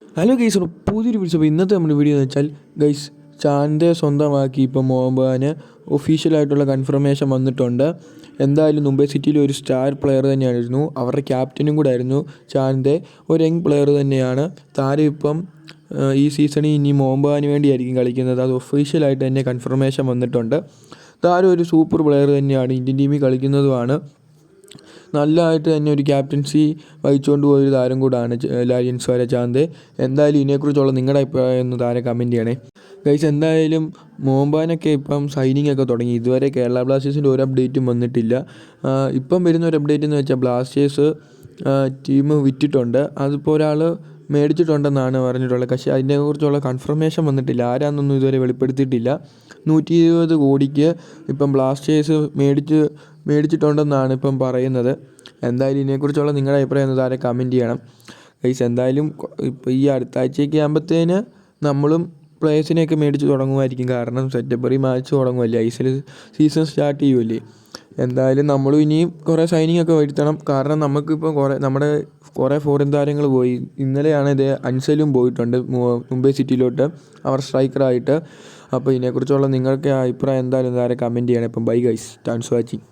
Hello guys, പുതിയൊരു video. അപ്പോൾ ഇന്നത്തെ നമ്മുടെ വീഡിയോ എന്ന് വെച്ചാൽ ഗൈസ്, ചാന്തെ സ്വന്തമാക്കി ഇപ്പോൾ മോഹൻബഗാന് ഒഫീഷ്യലായിട്ടുള്ള കൺഫർമേഷൻ വന്നിട്ടുണ്ട്. എന്തായാലും മുംബൈ സിറ്റിയിലെ ഒരു സ്റ്റാർ പ്ലെയർ തന്നെയായിരുന്നു, അവരുടെ ക്യാപ്റ്റനും കൂടെ ആയിരുന്നു ചാന്തെ. ഒരു യങ് പ്ലെയർ തന്നെയാണ്. താരം ഇപ്പം ഈ സീസണിൽ ഇനി മോഹൻബഗാന് വേണ്ടിയായിരിക്കും കളിക്കുന്നത്. അത് ഒഫീഷ്യലായിട്ട് തന്നെ കൺഫർമേഷൻ വന്നിട്ടുണ്ട്. താരം ഒരു സൂപ്പർ പ്ലെയർ തന്നെയാണ്, ഇന്ത്യൻ ടീമിൽ കളിക്കുന്നതുമാണ്. നല്ലതായിട്ട് തന്നെ ഒരു ക്യാപ്റ്റൻസി വഹിച്ചുകൊണ്ട് പോയൊരു താരം കൂടാണ് ലാലിൻ സ്വര ചാന്തെ. എന്തായാലും ഇതിനെക്കുറിച്ചുള്ള നിങ്ങളുടെ അഭിപ്രായം ഒന്ന് താരം കമൻറ്റ് ചെയ്യണേ ഗൈസ്. എന്തായാലും മോഹൻബഗാനൊക്കെ ഇപ്പം സൈനിങ് ഒക്കെ തുടങ്ങി. ഇതുവരെ കേരള ബ്ലാസ്റ്റേഴ്സിൻ്റെ ഒരു അപ്ഡേറ്റും വന്നിട്ടില്ല. ഇപ്പം വരുന്ന ഒരു അപ്ഡേറ്റ് എന്ന് വെച്ചാൽ ബ്ലാസ്റ്റേഴ്സ് ടീം വിറ്റിട്ടുണ്ട്. അതിപ്പോൾ ഒരാൾ മേടിച്ചിട്ടുണ്ടെന്നാണ് പറഞ്ഞിട്ടുള്ളത്. പക്ഷേ അതിനെക്കുറിച്ചുള്ള കൺഫർമേഷൻ വന്നിട്ടില്ല. ആരാന്നൊന്നും ഇതുവരെ വെളിപ്പെടുത്തിയിട്ടില്ല. 120 കോടിക്ക് ഇപ്പം ബ്ലാസ്റ്റേഴ്സ് മേടിച്ചിട്ടുണ്ടെന്നാണ് ഇപ്പം പറയുന്നത്. എന്തായാലും ഇതിനെക്കുറിച്ചുള്ള നിങ്ങളുടെ അഭിപ്രായം ഒന്ന് താരം കമൻറ്റ് ചെയ്യണം ഗൈസ്. എന്തായാലും ഇപ്പോൾ ഈ അടുത്ത ആഴ്ചയൊക്കെ ആകുമ്പോഴത്തേന് നമ്മളും പ്ലേയേഴ്സിനെയൊക്കെ മേടിച്ച് തുടങ്ങുമായിരിക്കും. കാരണം സെപ്റ്റംബറിൽ മാച്ച് തുടങ്ങുമല്ലേ, ISL സീസൺ സ്റ്റാർട്ട് ചെയ്യുമല്ലേ. എന്തായാലും നമ്മളും ഇനിയും കുറേ സൈനിങ് ഒക്കെ വരുത്തണം. കാരണം നമുക്കിപ്പോൾ നമ്മുടെ കുറേ ഫോറിൻ താരങ്ങൾ പോയി. ഇന്നലെയാണ് ഇത് അൻസലും പോയിട്ടുണ്ട് മുംബൈ സിറ്റിയിലോട്ട്, അവർ സ്ട്രൈക്കറായിട്ട്. അപ്പോൾ ഇതിനെക്കുറിച്ചുള്ള നിങ്ങൾക്ക് അഭിപ്രായം എന്തായാലും താരം കമൻറ്റ് ചെയ്യണം. ഇപ്പം bye guys, thanks for watching.